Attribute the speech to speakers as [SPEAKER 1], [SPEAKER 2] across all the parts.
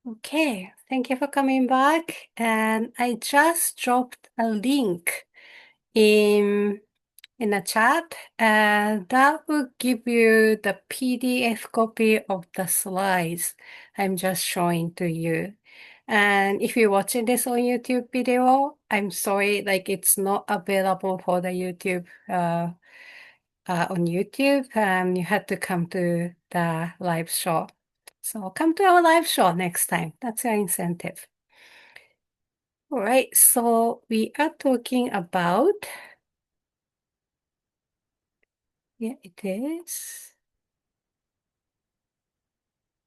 [SPEAKER 1] Okay, thank you for coming back. And I just dropped a link in a chat, and that will give you the PDF copy of the slides I'm just showing to you. And if you're watching this on YouTube video, I'm sorry, like it's not available for the YouTube on YouTube. You had to come to the live show. So come to our live show next time. That's your incentive. All right, so we are talking about, yeah, it is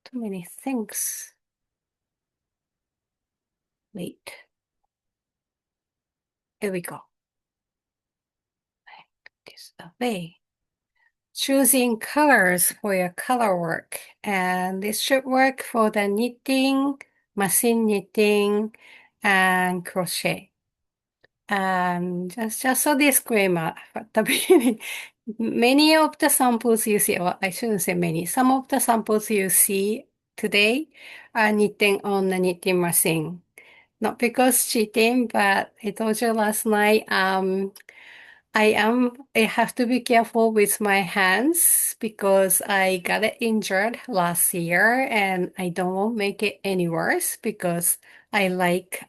[SPEAKER 1] too many things. Wait, here we go. This away. Choosing colors for your color work. And this should work for the knitting, machine knitting, and crochet. Just a disclaimer at the beginning. Many of the samples you see, or I shouldn't say many, some of the samples you see today are knitting on the knitting machine. Not because cheating, but I told you last night, I have to be careful with my hands because I got it injured last year and I don't want to make it any worse because I like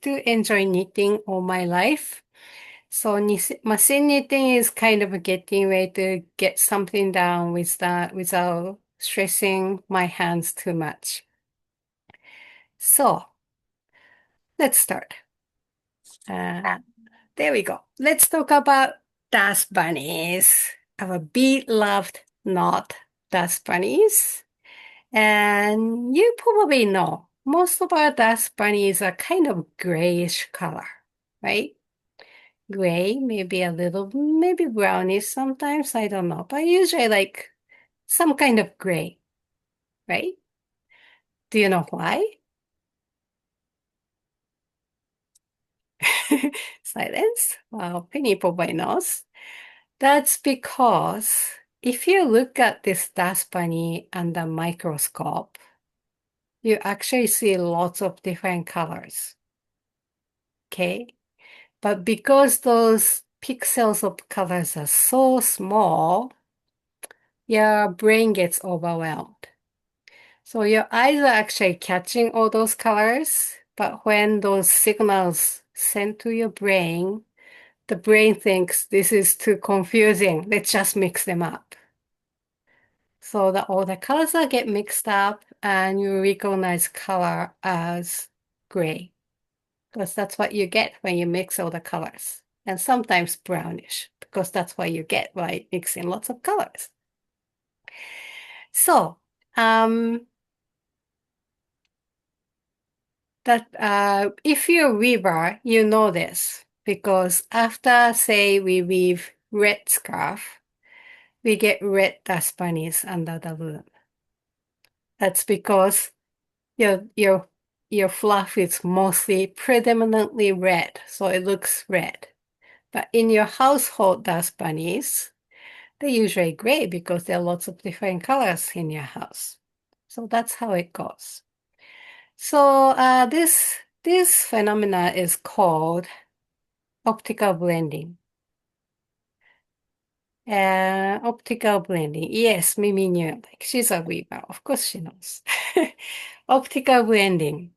[SPEAKER 1] to enjoy knitting all my life. So machine knitting is kind of a getting way to get something done with that without stressing my hands too much. So let's start. There we go. Let's talk about dust bunnies. Our beloved not dust bunnies. And you probably know most of our dust bunnies are kind of grayish color, right? Gray, maybe a little, maybe brownish sometimes, I don't know. But usually like some kind of gray, right? Do you know why? Silence. Well, Penny probably knows. That's because if you look at this dust bunny under microscope, you actually see lots of different colors. Okay? But because those pixels of colors are so small, your brain gets overwhelmed. So your eyes are actually catching all those colors, but when those signals sent to your brain, the brain thinks this is too confusing. Let's just mix them up. So that all the colors will get mixed up and you recognize color as gray. Because that's what you get when you mix all the colors. And sometimes brownish, because that's what you get by mixing lots of colors. So, if you're a weaver, you know this. Because after, say, we weave red scarf, we get red dust bunnies under the loom. That's because your fluff is mostly predominantly red, so it looks red. But in your household dust bunnies, they're usually gray because there are lots of different colors in your house. So that's how it goes. So this phenomena is called optical blending. Optical blending. Yes, Mimi knew. Like she's a weaver. Of course she knows. Optical blending.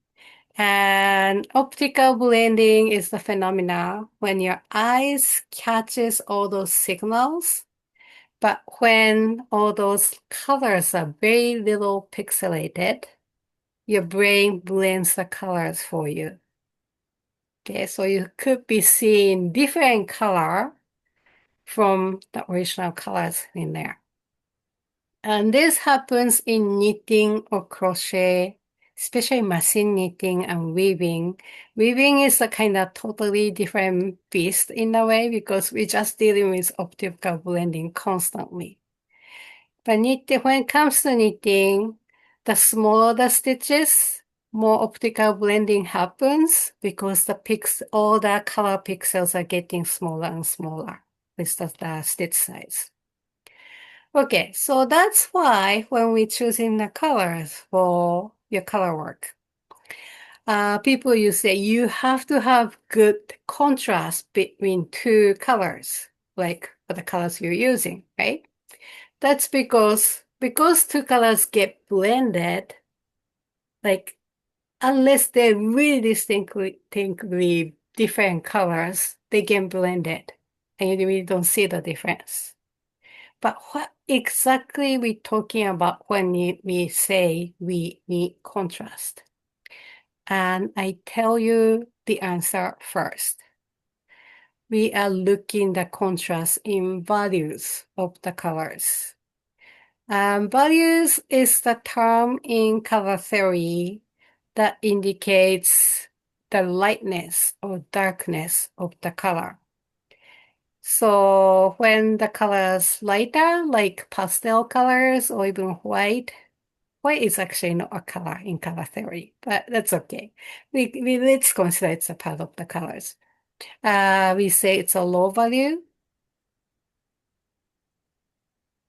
[SPEAKER 1] And optical blending is the phenomena when your eyes catches all those signals, but when all those colors are very little pixelated, your brain blends the colors for you. Okay, so you could be seeing different color from the original colors in there. And this happens in knitting or crochet, especially machine knitting and weaving. Weaving is a kind of totally different beast in a way because we're just dealing with optical blending constantly. But when it comes to knitting, the smaller the stitches, more optical blending happens because all the color pixels are getting smaller and smaller with the stitch size. Okay, so that's why when we're choosing the colors for your color work. People you say you have to have good contrast between two colors, like the colors you're using, right? That's because two colors get blended, like unless they're really distinctly different colors, they get blended, and you really don't see the difference. But what exactly we talking about when we say we need contrast? And I tell you the answer first. We are looking the contrast in values of the colors. Values is the term in color theory that indicates the lightness or darkness of the color. So when the colors lighter, like pastel colors or even white is actually not a color in color theory, but that's okay. Let's consider it's a part of the colors. We say it's a low value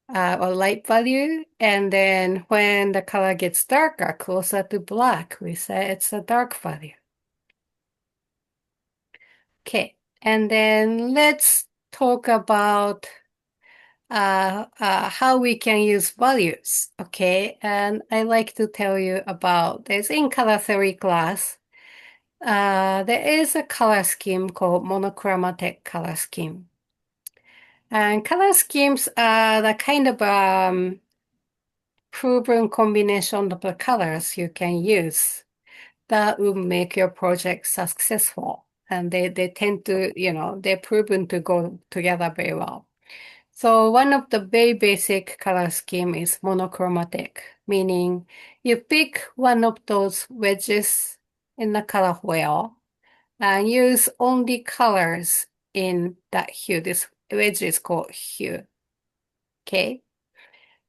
[SPEAKER 1] or light value, and then when the color gets darker, closer to black, we say it's a dark value. Okay, and then let's talk about how we can use values. Okay, and I like to tell you about this in color theory class. There is a color scheme called monochromatic color scheme. And color schemes are the kind of proven combination of the colors you can use that will make your project successful. And they tend to, they're proven to go together very well. So one of the very basic color scheme is monochromatic, meaning you pick one of those wedges in the color wheel and use only colors in that hue. This wedge is called hue. Okay.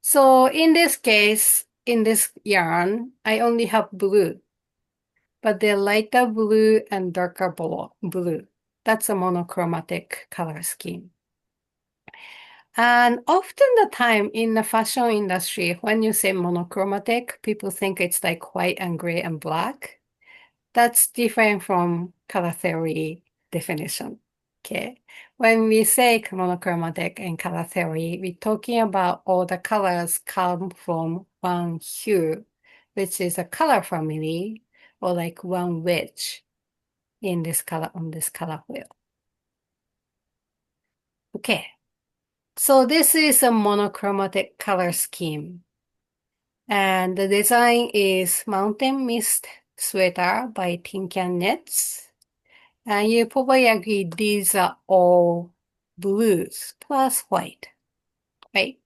[SPEAKER 1] So in this case, in this yarn, I only have blue, but they're lighter blue and darker blue. That's a monochromatic color scheme. And often the time in the fashion industry, when you say monochromatic, people think it's like white and gray and black. That's different from color theory definition. Okay. When we say monochromatic in color theory, we're talking about all the colors come from one hue, which is a color family, or like one wedge in this color on this color wheel. Okay. So this is a monochromatic color scheme. And the design is Mountain Mist Sweater by Tin Can Knits. And you probably agree these are all blues plus white, right?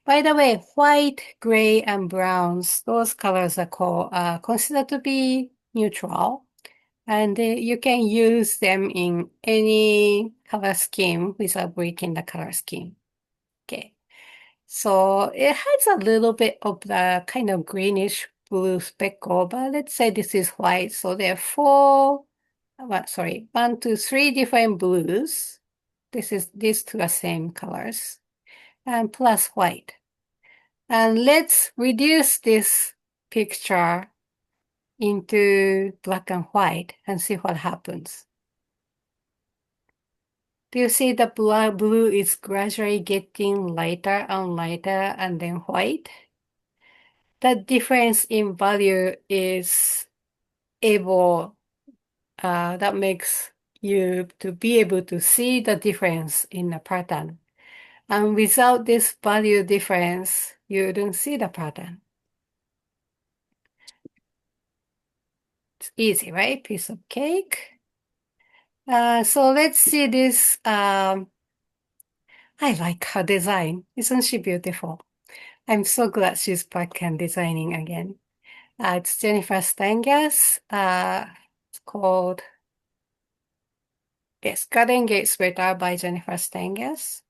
[SPEAKER 1] By the way, white, gray, and browns, those colors are considered to be neutral. And you can use them in any color scheme without breaking the color scheme. Okay. So it has a little bit of the kind of greenish blue speckle, but let's say this is white. So there are one, two, three different blues. These two are same colors, and plus white. And let's reduce this picture into black and white and see what happens. Do you see the blue is gradually getting lighter and lighter and then white? The difference in value is that makes you to be able to see the difference in the pattern. And without this value difference, you don't see the pattern. It's easy, right? Piece of cake. So let's see this. I like her design. Isn't she beautiful? I'm so glad she's back and designing again. It's Jennifer Steingas. It's called Garden Gate Sweater by Jennifer Steingas.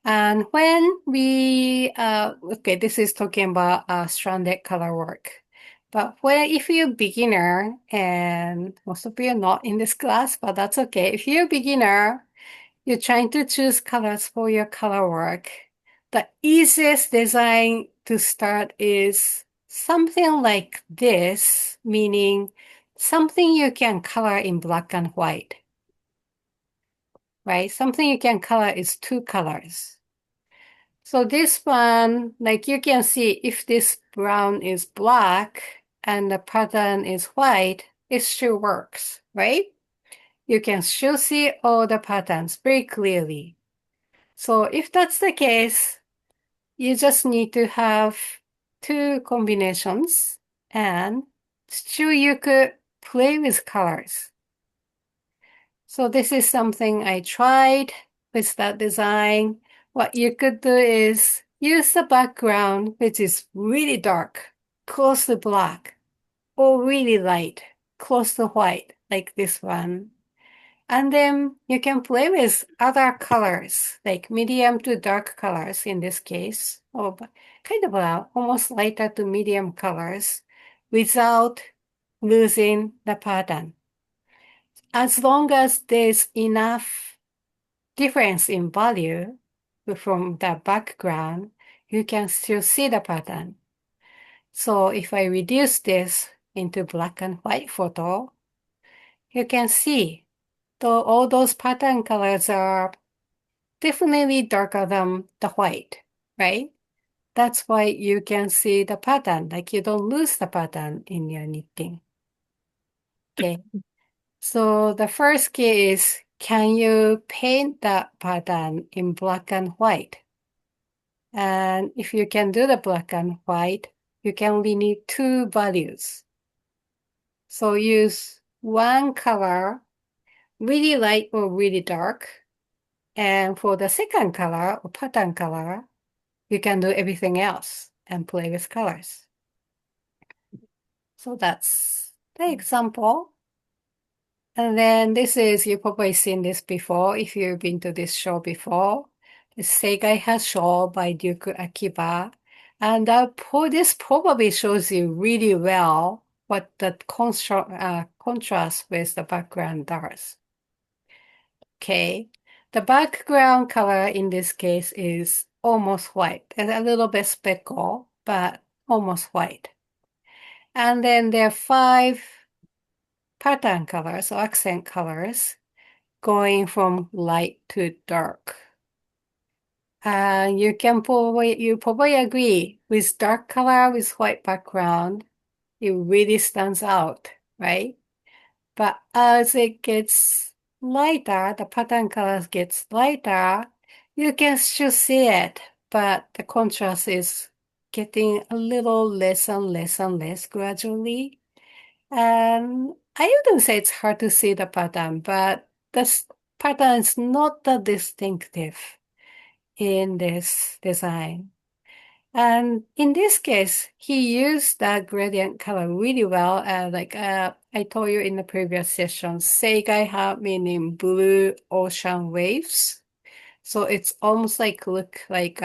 [SPEAKER 1] And when okay, this is talking about stranded color work. But if you're a beginner, and most of you are not in this class, but that's okay. If you're a beginner, you're trying to choose colors for your color work. The easiest design to start is something like this, meaning something you can color in black and white, right? Something you can color is two colors. So this one, like you can see if this brown is black and the pattern is white, it still works, right? You can still see all the patterns very clearly. So if that's the case, you just need to have two combinations and still you could play with colors. So this is something I tried with that design. What you could do is use the background, which is really dark, close to black, or really light, close to white, like this one. And then you can play with other colors, like medium to dark colors in this case, or kind of almost lighter to medium colors without losing the pattern. As long as there's enough difference in value from the background, you can still see the pattern. So if I reduce this into black and white photo, you can see all those pattern colors are definitely darker than the white, right? That's why you can see the pattern, like you don't lose the pattern in your knitting. Okay. So the first key is, can you paint that pattern in black and white? And if you can do the black and white, you can only need two values. So use one color, really light or really dark. And for the second color or pattern color, you can do everything else and play with colors. So that's the example. And then this is, you've probably seen this before if you've been to this show before. The Seigai has show by Duke Akiba. And this probably shows you really well what the contrast with the background does. Okay, the background color in this case is almost white. There's a little bit speckle, but almost white. And then there are 5 pattern colors or accent colors going from light to dark. And you probably agree with dark color with white background, it really stands out, right? But as it gets lighter, the pattern colors gets lighter, you can still see it, but the contrast is getting a little less and less and less gradually. And I wouldn't say it's hard to see the pattern, but this pattern is not that distinctive in this design. And in this case, he used that gradient color really well. I told you in the previous session, Seigai meaning blue ocean waves. So it's almost look like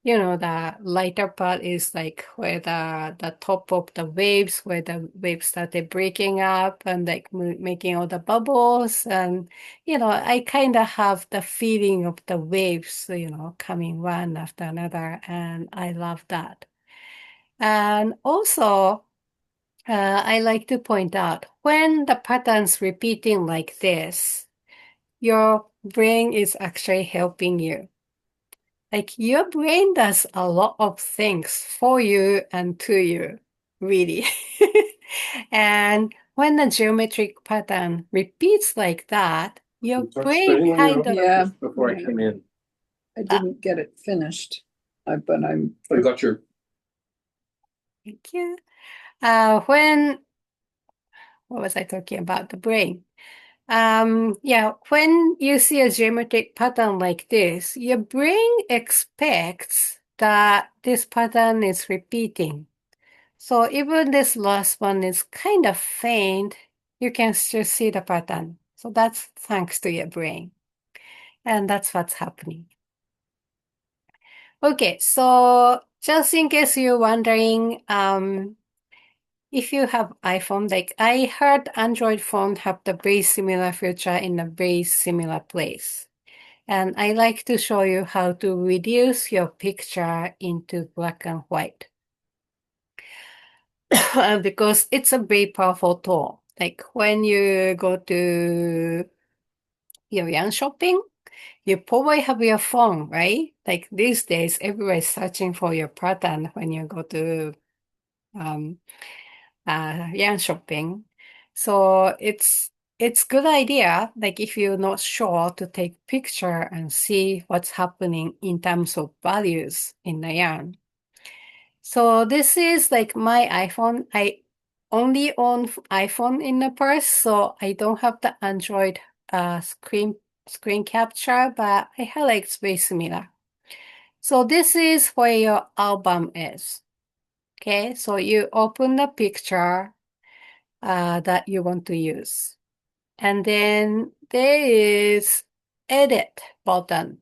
[SPEAKER 1] the lighter part is like where the top of the waves, where the waves started breaking up and like making all the bubbles. And, I kind of have the feeling of the waves, coming one after another. And I love that. And also, I like to point out when the pattern's repeating like this, your brain is actually helping you. Like your brain does a lot of things for you and to you, really. And when the geometric pattern repeats like that, your brain kind of,
[SPEAKER 2] Yeah.
[SPEAKER 3] Before I came in,
[SPEAKER 2] I didn't get it finished, but I'm.
[SPEAKER 3] I got your.
[SPEAKER 1] thank you. What was I talking about? The brain. When you see a geometric pattern like this, your brain expects that this pattern is repeating. So even this last one is kind of faint, you can still see the pattern. So that's thanks to your brain. And that's what's happening. Okay, so just in case you're wondering, if you have iPhone, like I heard Android phone have the very similar feature in a very similar place. And I like to show you how to reduce your picture into black and white. because it's a very powerful tool. Like when you go to your yarn shopping, you probably have your phone, right? Like these days, everybody's searching for your pattern when you go to um, yarn shopping. So it's good idea, like if you're not sure, to take picture and see what's happening in terms of values in the yarn. So this is like my iPhone. I only own iPhone in the purse, so I don't have the Android screen capture, but I feel like it's very similar. So this is where your album is. Okay, so you open the picture that you want to use. And then there is edit button.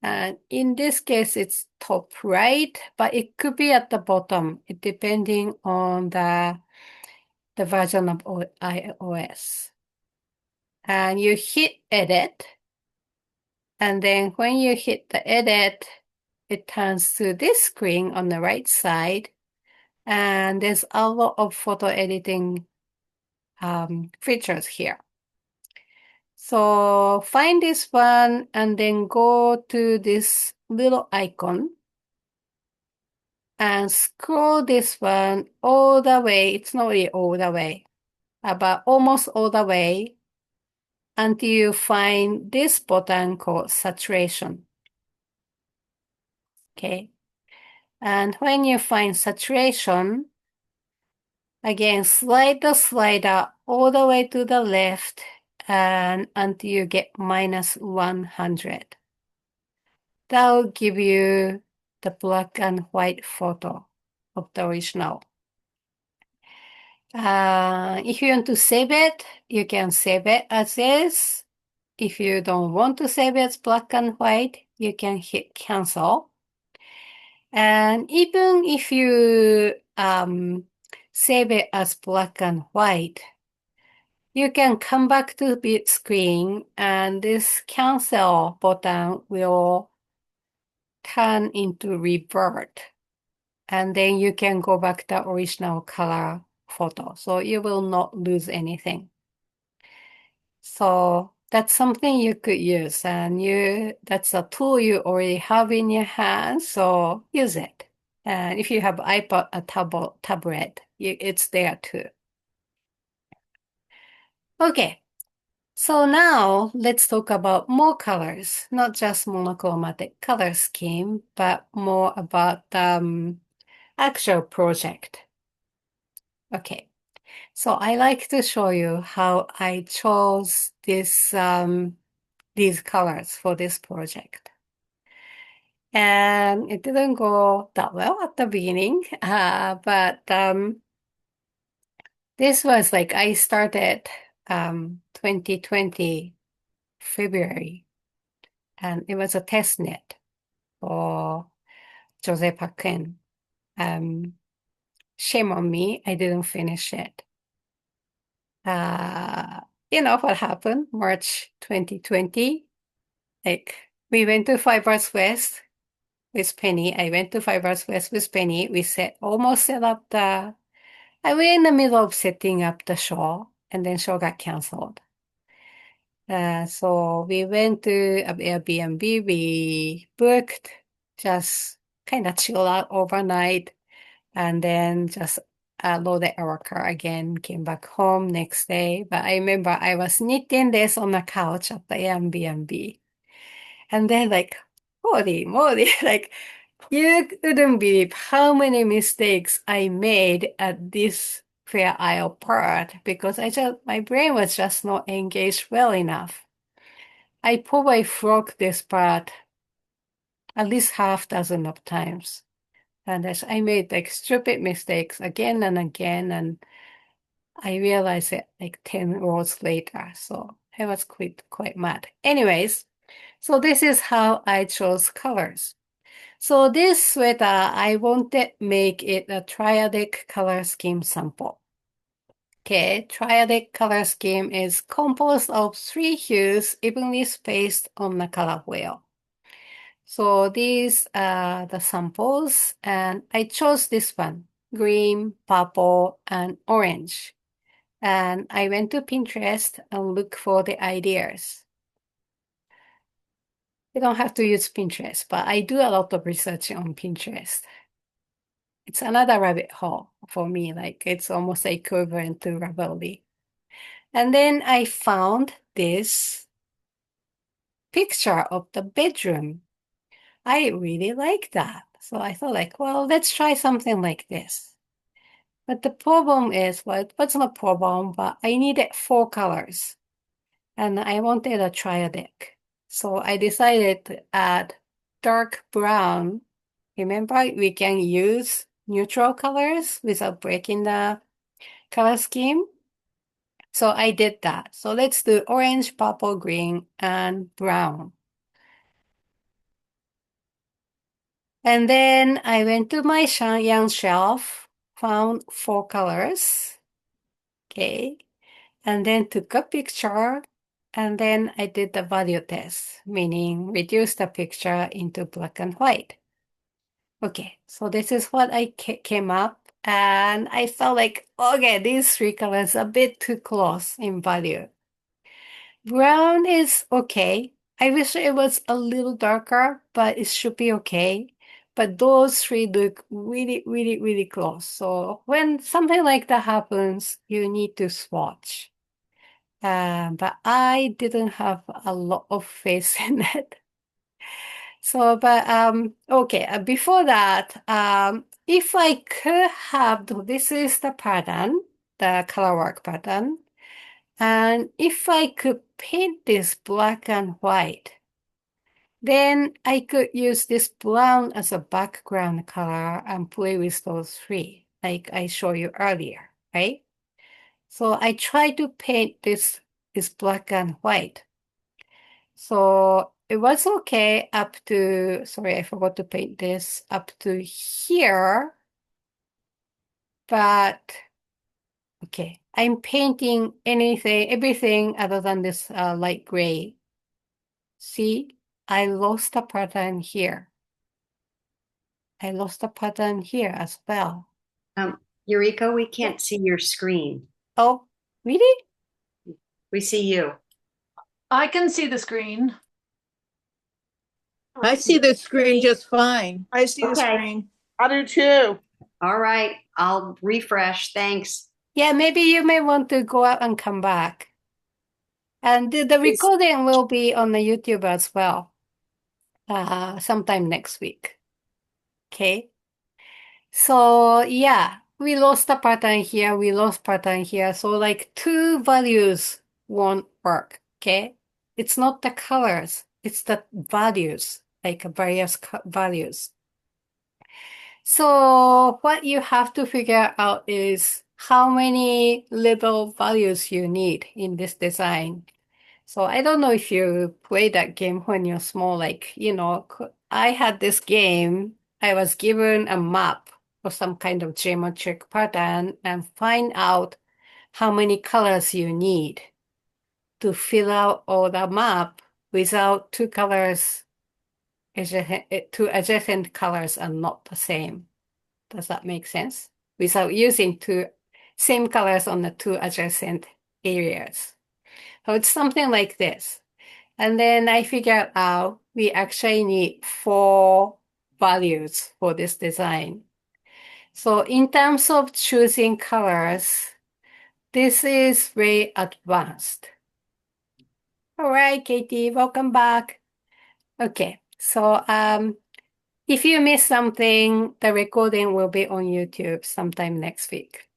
[SPEAKER 1] And in this case, it's top right, but it could be at the bottom, depending on the version of iOS. And you hit edit. And then when you hit the edit, it turns to this screen on the right side. And there's a lot of photo editing features here. So find this one and then go to this little icon and scroll this one all the way. It's not really all the way, but almost all the way until you find this button called saturation. Okay. And when you find saturation, again, slide the slider all the way to the left and until you get -100. That will give you the black and white photo of the original. If you want to save it, you can save it as is. If you don't want to save it as black and white, you can hit cancel. And even if you save it as black and white, you can come back to the screen and this cancel button will turn into revert. And then you can go back to the original color photo. So you will not lose anything. So that's something you could use, and that's a tool you already have in your hand, so use it. And if you have iPad, a tablet, it's there too. Okay, so now let's talk about more colors, not just monochromatic color scheme, but more about actual project. Okay, so I like to show you how I chose these colors for this project. And it didn't go that well at the beginning, but this was like I started 2020 February, and it was a test knit for Jose Paquin. Shame on me, I didn't finish it. Uh, you know what happened? March 2020, like we went to Fibers West with Penny. I went to Fibers West with Penny. We almost set up I was in the middle of setting up the show, and then show got canceled. So we went to an Airbnb. We booked, just kind of chill out overnight, and then just loaded our car again, came back home next day. But I remember I was knitting this on the couch at the Airbnb. And then like, holy moly, like you couldn't believe how many mistakes I made at this Fair Isle part because my brain was just not engaged well enough. I probably broke this part at least half dozen of times. And as I made like stupid mistakes again and again, and I realized it like 10 rows later. So I was quite mad. Anyways, so this is how I chose colors. So this sweater, I wanted make it a triadic color scheme sample. Okay, triadic color scheme is composed of 3 hues evenly spaced on the color wheel. So these are the samples, and I chose this one. green, purple, and orange. And I went to Pinterest and looked for the ideas. You don't have to use Pinterest, but I do a lot of research on Pinterest. It's another rabbit hole for me, like it's almost equivalent to Ravelry. And then I found this picture of the bedroom. I really like that. So I thought like, well, let's try something like this. But the problem is, well, it wasn't a problem, but I needed 4 colors and I wanted a trio deck. So I decided to add dark brown. Remember, we can use neutral colors without breaking the color scheme. So I did that. So let's do orange, purple, green, and brown. And then I went to my Shenyang shelf, found 4 colors. Okay. And then took a picture. And then I did the value test, meaning reduce the picture into black and white. Okay, so this is what I came up. And I felt like, okay, these 3 colors are a bit too close in value. Brown is okay. I wish it was a little darker, but it should be okay. But those 3 look really, really, really close. So when something like that happens, you need to swatch. But I didn't have a lot of faith in it. So, but okay. Before that, if I could have, this is the pattern, the Colourwork pattern. And if I could paint this black and white, then I could use this brown as a background color and play with those 3, like I showed you earlier, right? So I tried to paint this black and white. So it was okay up to, sorry, I forgot to paint this, up to here, but okay, I'm painting everything other than this light gray. See, I lost a pattern here. I lost a pattern here as well.
[SPEAKER 3] Yoriko, we can't see your screen.
[SPEAKER 1] Oh, really?
[SPEAKER 3] We see you.
[SPEAKER 4] I can see the screen.
[SPEAKER 5] I see the screen just fine.
[SPEAKER 6] I see the
[SPEAKER 3] Okay.
[SPEAKER 6] screen. I do too.
[SPEAKER 3] All right, I'll refresh. Thanks.
[SPEAKER 1] Yeah, maybe you may want to go out and come back. And the recording will be on the YouTube as well, sometime next week. Okay. So yeah, we lost a pattern here, we lost pattern here. So like 2 values won't work. Okay. It's not the colors, it's the values, like various values. So what you have to figure out is how many label values you need in this design. So I don't know if you play that game when you're small, like, I had this game, I was given a map or some kind of geometric pattern and find out how many colors you need to fill out all the map without 2 colors, 2 adjacent colors are not the same. Does that make sense? Without using 2 same colors on the 2 adjacent areas. So it's something like this. And then I figured out we actually need 4 values for this design. So in terms of choosing colors, this is very advanced. All right, Katie, welcome back. Okay, so if you miss something, the recording will be on YouTube sometime next week.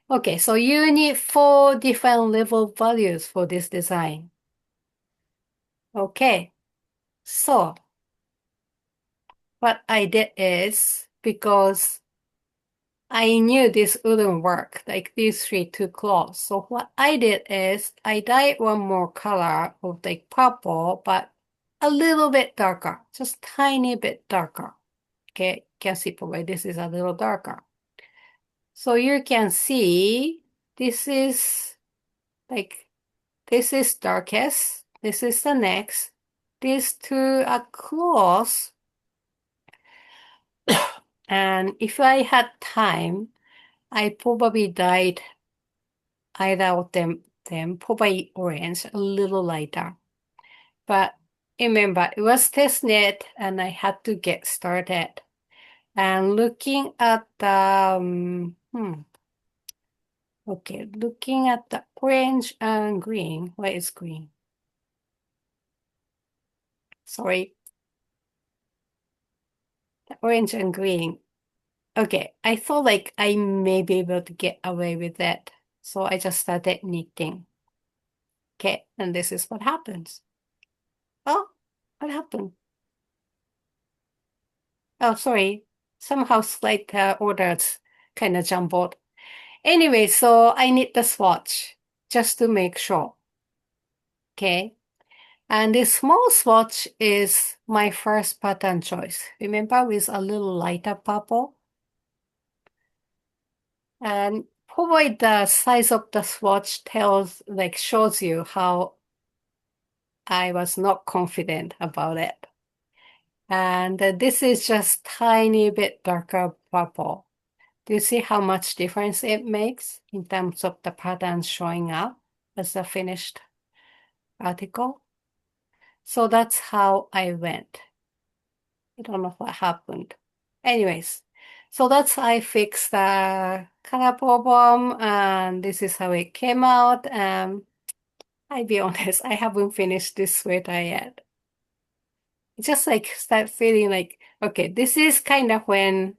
[SPEAKER 1] Okay, so you need 4 different level values for this design. Okay, so what I did is, because I knew this wouldn't work, like these 3 too close. So what I did is I dyed one more color of like purple, but a little bit darker, just tiny bit darker. Okay, you can see probably this is a little darker. So you can see this is darkest, this is the next. These 2 are close. And if I had time, I probably dyed either of them probably orange, a little lighter. But remember, it was test knit and I had to get started. And looking at the, okay, looking at the orange and green. Where is green? Sorry. The orange and green. Okay, I thought like I may be able to get away with that. So I just started knitting. Okay, and this is what happens. Oh, what happened? Oh, sorry. Somehow slight orders kind of jumbled. Anyway, so I knit the swatch just to make sure. Okay. And this small swatch is my first pattern choice. Remember, with a little lighter purple? And probably the size of the swatch shows you how I was not confident about it. And this is just tiny bit darker purple. Do you see how much difference it makes in terms of the pattern showing up as a finished article? So that's how I went. I don't know what happened. Anyways, so that's how I fixed the color problem, and this is how it came out. I'll be honest, I haven't finished this sweater yet. It's just like start feeling like, okay, this is kind of when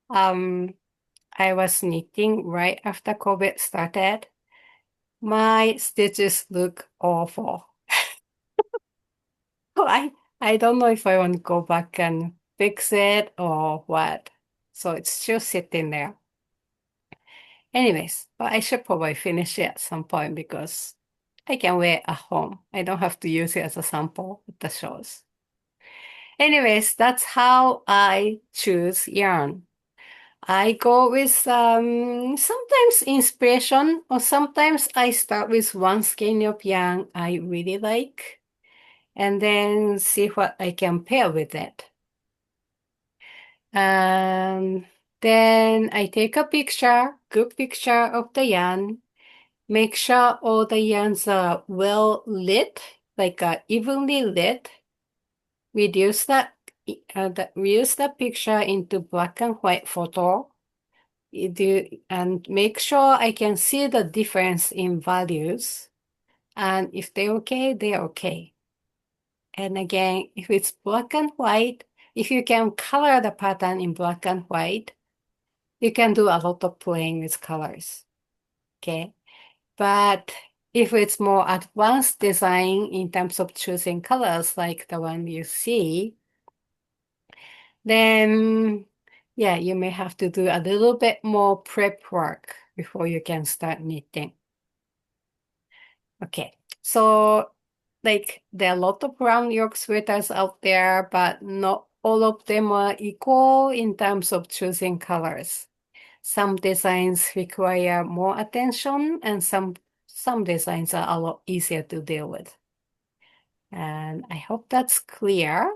[SPEAKER 1] I was knitting right after COVID started. My stitches look awful. So I don't know if I want to go back and fix it or what. So it's still sitting there. Anyways, but I should probably finish it at some point because I can wear it at home. I don't have to use it as a sample at the shows. Anyways, that's how I choose yarn. I go with sometimes inspiration, or sometimes I start with one skein of yarn I really like and then see what I can pair with it. And then I take a picture, good picture of the yarn, make sure all the yarns are well lit, like evenly lit. Reduce the picture into black and white photo. And make sure I can see the difference in values. And if they're okay, they're okay. And again, if it's black and white, if you can color the pattern in black and white, you can do a lot of playing with colors. Okay. But if it's more advanced design in terms of choosing colors like the one you see, then yeah, you may have to do a little bit more prep work before you can start knitting. Okay, so like there are a lot of round yoke sweaters out there, but not all of them are equal in terms of choosing colors. Some designs require more attention and some designs are a lot easier to deal with. And I hope that's clear.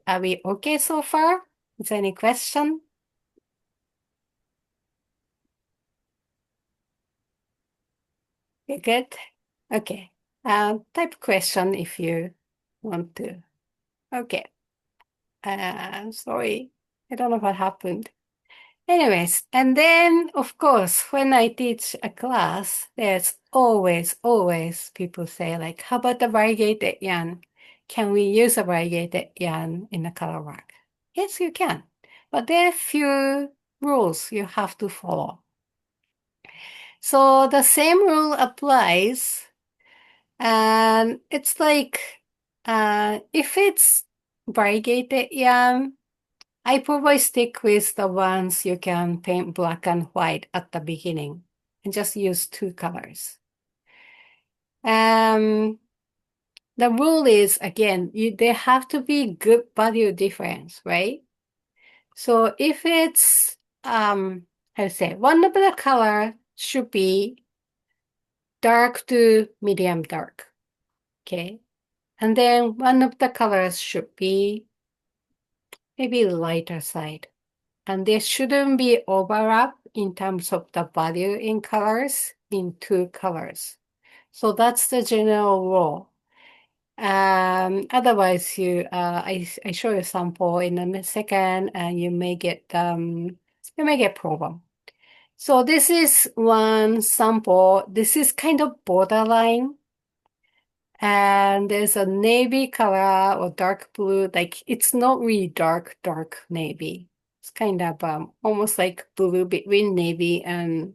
[SPEAKER 1] Are we okay so far? Is there any question? You good? Okay. Type question if you want to. Okay. Sorry. I don't know what happened. Anyways, and then of course, when I teach a class, there's always people say like, how about the variegated yarn? Can we use a variegated yarn in the Colourwork? Yes, you can. But there are few rules you have to follow. So the same rule applies. And it's like, if it's variegated yarn, I probably stick with the ones you can paint black and white at the beginning and just use two colors. The rule is, again, there have to be good value difference, right? So if it's, how to say, one of the color should be dark to medium dark, okay? And then one of the colors should be maybe lighter side. And there shouldn't be overlap in terms of the value in colors in two colors. So that's the general rule. Otherwise, I show you sample in a second, and you may get problem. So this is one sample. This is kind of borderline, and there's a navy color or dark blue. Like it's not really dark navy. It's kind of almost like blue between navy and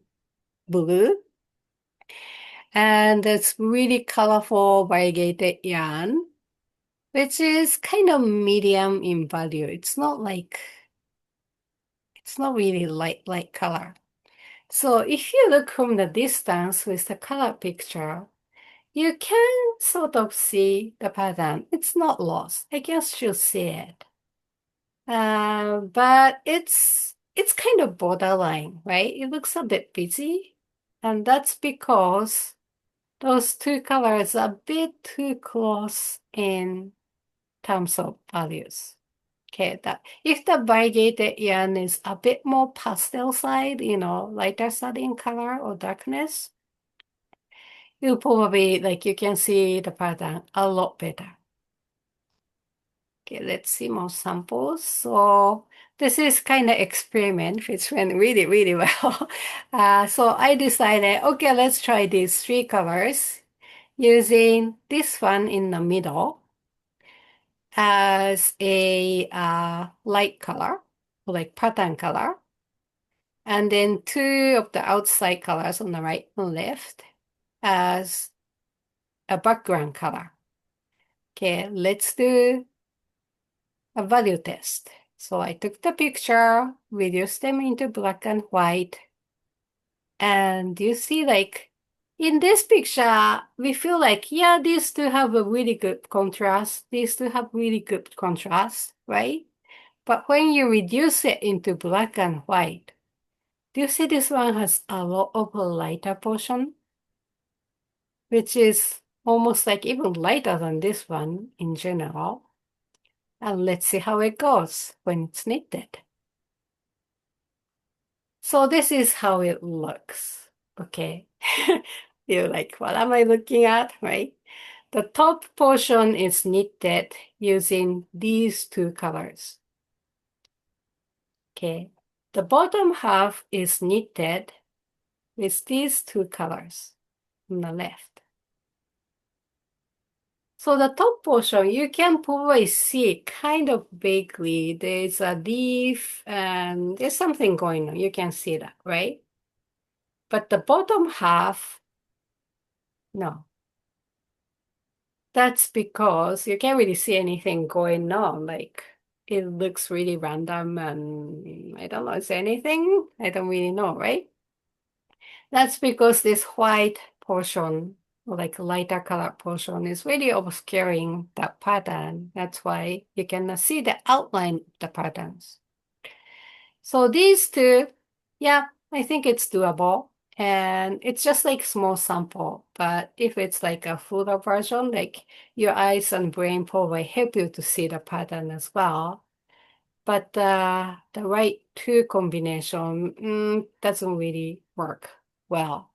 [SPEAKER 1] blue. And it's really colorful variegated yarn, which is kind of medium in value. It's not really light color. So if you look from the distance with the color picture, you can sort of see the pattern. It's not lost. I guess you'll see it. But it's kind of borderline, right? It looks a bit busy. And that's because those two colors are a bit too close in terms of values. Okay, if the variegated yarn is a bit more pastel side, lighter side in color or darkness, you probably, you can see the pattern a lot better. Okay, let's see more samples. So this is kind of experiment, which went really, really well. So I decided, okay, let's try these three colors using this one in the middle as a light color, like pattern color. And then two of the outside colors on the right and left as a background color. Okay, let's do a value test. So I took the picture, reduced them into black and white. And you see, in this picture, we feel like, yeah, these two have a really good contrast. These two have really good contrast, right? But when you reduce it into black and white, do you see this one has a lot of a lighter portion? Which is almost like even lighter than this one in general. And let's see how it goes when it's knitted. So this is how it looks, okay? You're like, what am I looking at, right? The top portion is knitted using these two colors, okay? The bottom half is knitted with these two colors on the left. So the top portion, you can probably see kind of vaguely. There's a leaf and there's something going on. You can see that, right? But the bottom half, no. That's because you can't really see anything going on. Like it looks really random and I don't know, is there anything? I don't really know, right? That's because this white portion, like lighter color portion, is really obscuring that pattern. That's why you cannot see the outline of the patterns. So these two, yeah, I think it's doable. And it's just like small sample. But if it's like a fuller version, like your eyes and brain probably help you to see the pattern as well. But the right two combination doesn't really work well.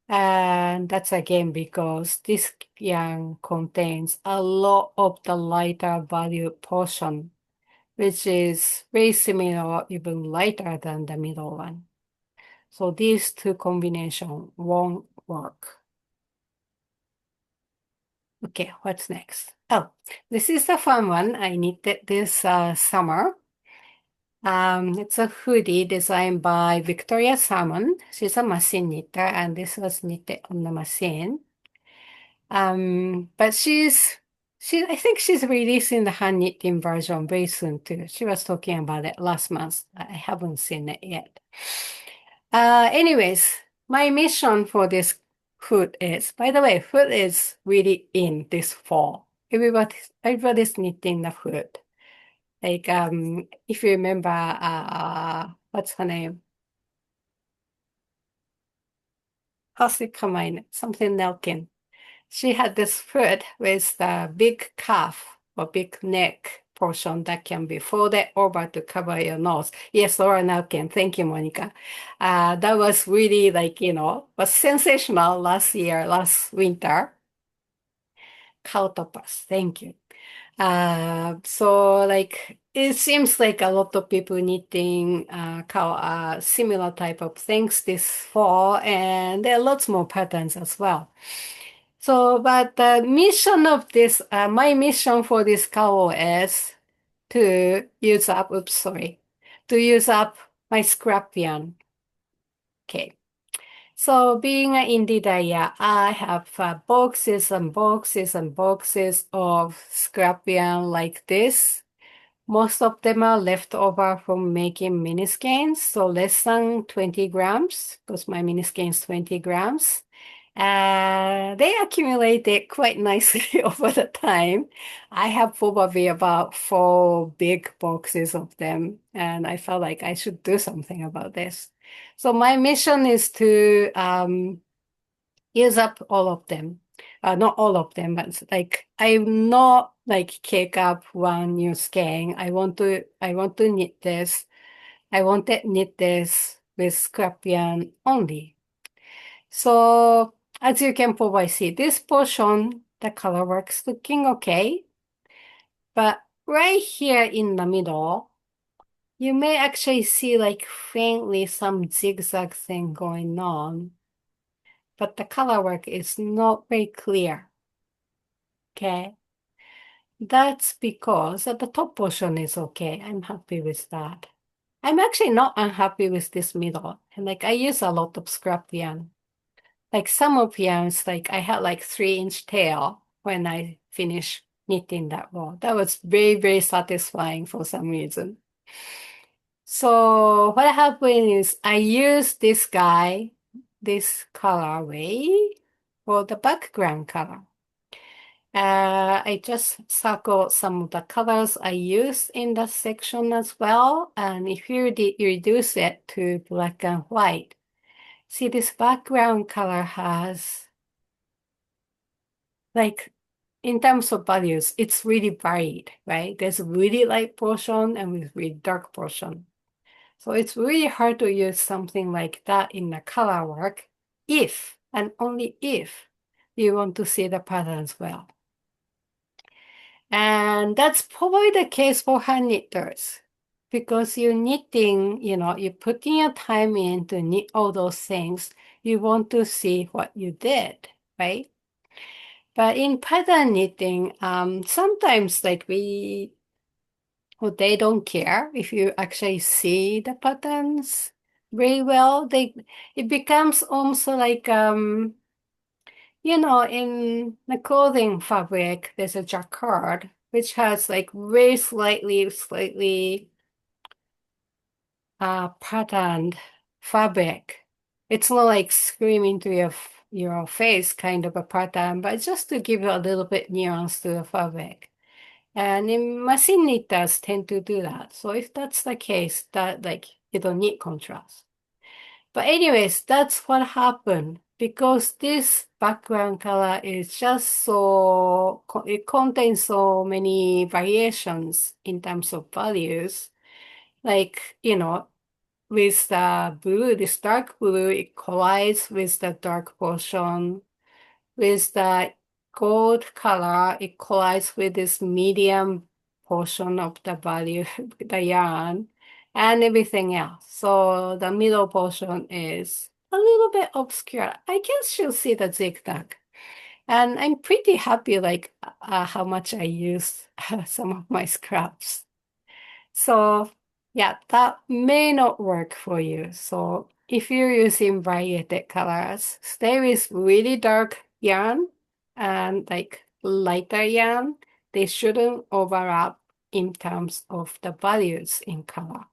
[SPEAKER 1] And that's again because this yarn contains a lot of the lighter value portion, which is very similar, even lighter than the middle one. So these two combination won't work. Okay, what's next? Oh, this is the fun one I knitted this summer. It's a hoodie designed by Victoria Salmon. She's a machine knitter, and this was knitted on the machine. But I think she's releasing the hand knitting version very soon too. She was talking about it last month. I haven't seen it yet. Anyways, my mission for this hood is, by the way, hood is really in this fall. Everybody's knitting the hood. Like, if you remember, what's her name? Something Nelkin. She had this hood with the big cuff or big neck portion that can be folded over to cover your nose. Yes, Laura now can. Thank you, Monica. That was really was sensational last winter. Cow toppers. Thank you. So it seems like a lot of people knitting similar type of things this fall, and there are lots more patterns as well. So, but the mission of this, my mission for this cowl is to use up, to use up my scrap yarn. Okay. So being an indie dyer, I have boxes and boxes and boxes of scrap yarn like this. Most of them are left over from making mini skeins, so less than 20 grams, because my mini skein is 20 grams. They accumulated quite nicely over the time. I have probably about 4 big boxes of them, and I felt like I should do something about this. So my mission is to use up all of them. Not all of them, but I'm not cake up one new skein. I want to knit this. I want to knit this with scrap yarn only. So as you can probably see, this portion, the color works looking okay. But right here in the middle, you may actually see faintly some zigzag thing going on. But the color work is not very clear. Okay. That's because the top portion is okay. I'm happy with that. I'm actually not unhappy with this middle. And I use a lot of scrap yarn. Some of yarns, I had 3-inch tail when I finished knitting that row. That was very, very satisfying for some reason. So what happened is I used this colorway for the background color. I just circled some of the colors I used in that section as well. And if you reduce it to black and white, see this background color has, in terms of values, it's really varied, right? There's a really light portion and with really dark portion. So it's really hard to use something like that in the color work if, and only if, you want to see the patterns well. And that's probably the case for hand knitters because you're knitting, you're putting your time in to knit all those things. You want to see what you did, right? But in pattern knitting, sometimes they don't care if you actually see the patterns very well. It becomes also in the clothing fabric, there's a jacquard, which has very slightly patterned fabric. It's not screaming to your face kind of a pattern, but just to give a little bit nuance to the fabric. And in machine knitters tend to do that. So if that's the case, that you don't need contrast. But anyways, that's what happened because this background color is just it contains so many variations in terms of values. With the blue, this dark blue, it collides with the dark portion. With the gold color, it collides with this medium portion of the value, the yarn, and everything else. So the middle portion is a little bit obscure. I can still see the zigzag. And I'm pretty happy how much I use some of my scraps. So yeah, that may not work for you. So if you're using variated colors, stay with really dark yarn and lighter yarn. They shouldn't overlap in terms of the values in color.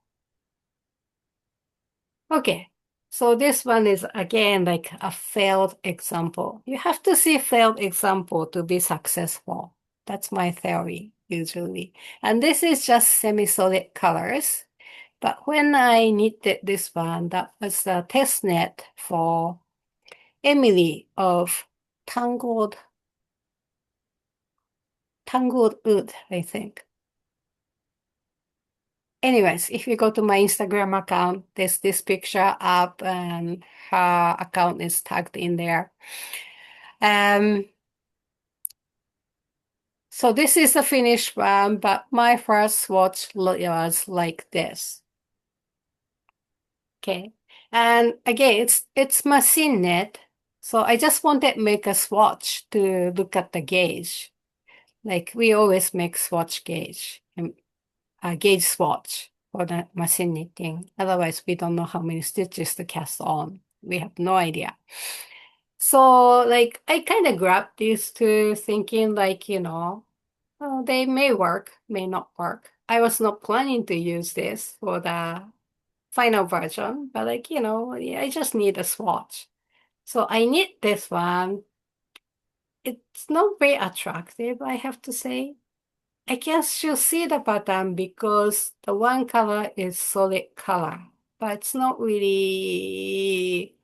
[SPEAKER 1] Okay, so this one is again a failed example. You have to see failed example to be successful. That's my theory usually. And this is just semi-solid colors. But when I knitted this one, that was a test knit for Emily of Tangled Wood, I think. anyways, if you go to my Instagram account, there's this picture up and her account is tagged in there. So this is the finished one, but my first swatch was like this. Okay. And again, it's machine knit. So I just wanted to make a swatch to look at the gauge. Like we always make swatch gauge, a gauge swatch for the machine knitting. Otherwise, we don't know how many stitches to cast on. We have no idea. So like I kind of grabbed these two thinking like, well, they may work, may not work. I was not planning to use this for the final version, but like, yeah, I just need a swatch. So I knit this one. It's not very attractive, I have to say. I guess you'll see the pattern because the one color is solid color, but it's not really,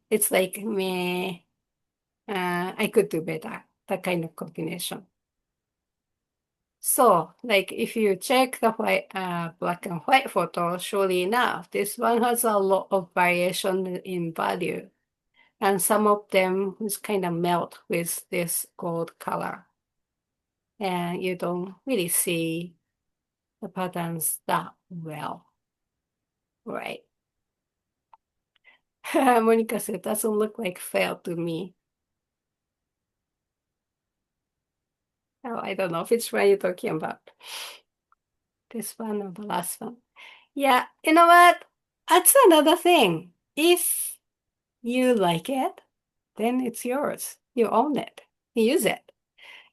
[SPEAKER 1] it's like meh, I could do better, that kind of combination. So, like if you check the black and white photo, surely enough, this one has a lot of variation in value. And some of them is kind of melt with this gold color. And you don't really see the patterns that well, right? Monica said, doesn't look like fail to me. Oh, I don't know which one you're talking about. This one or the last one. Yeah, you know what? That's another thing. If you like it, then it's yours. You own it. You use it.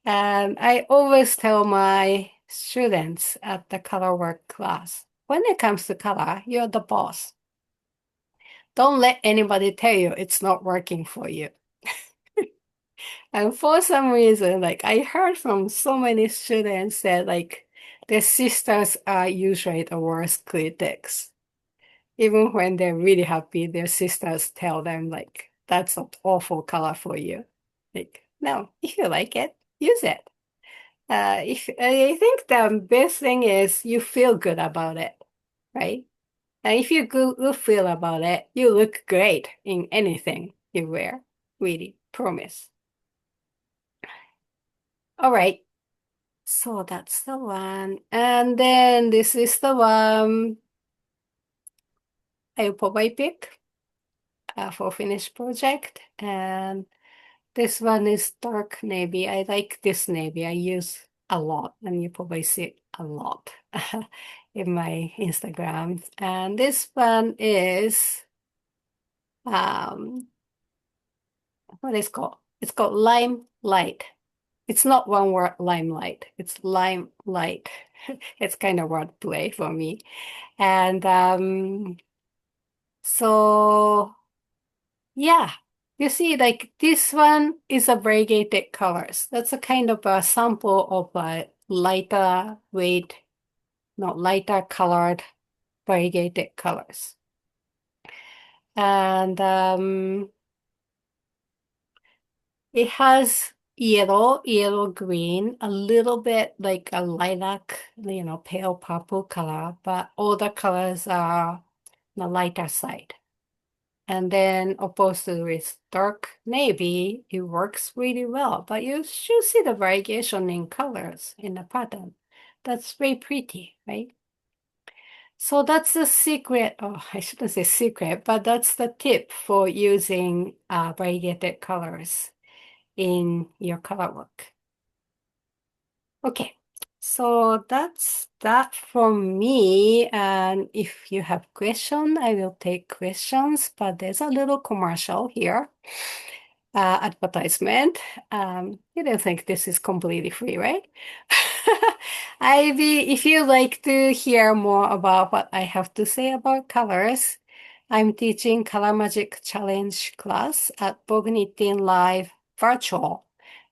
[SPEAKER 1] And I always tell my students at the Colourwork class, when it comes to color, you're the boss. Don't let anybody tell you it's not working for you. And for some reason, like I heard from so many students that like their sisters are usually the worst critics. Even when they're really happy, their sisters tell them like, that's an awful color for you. Like, no, if you like it, use it. If I think the best thing is you feel good about it, right? And if you good feel about it, you look great in anything you wear. Really, promise. All right. So that's the one. And then this is the one I probably pick for finished project. And this one is dark navy. I like this navy. I use a lot, and you probably see it a lot in my Instagram. And this one is what is it called? It's called Lime Light. It's not one word, limelight. It's lime light. It's kind of wordplay for me. And so yeah, you see, like this one is a variegated colors. That's a kind of a sample of a lighter weight, not lighter colored variegated colors. And it has yellow, green, a little bit like a lilac, pale purple color, but all the colors are the lighter side. And then opposed to with dark navy, it works really well, but you should see the variation in colors in the pattern. That's very pretty, right? So that's the secret, oh, I shouldn't say secret, but that's the tip for using variegated colors in your color work. Okay, so that's that from me. And if you have questions, I will take questions, but there's a little commercial here, advertisement. You don't think this is completely free, right? If you like to hear more about what I have to say about colors, I'm teaching Color Magic Challenge class at Vogue Knitting Live Virtual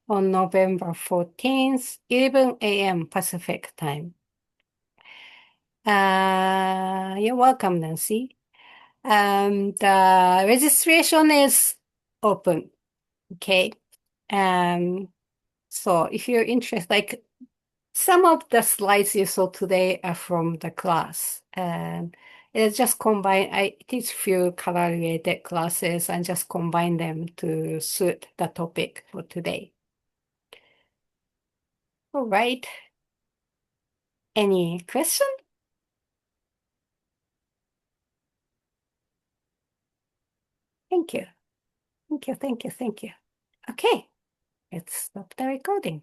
[SPEAKER 1] on November 14th, 11 a.m. Pacific time. You're welcome, Nancy. The registration is open, okay? So if you're interested, like some of the slides you saw today are from the class, and it's just combine. I teach few color-related classes and just combine them to suit the topic for today. All right. Any question? Thank you. Thank you, thank you, thank you. Okay, let's stop the recording.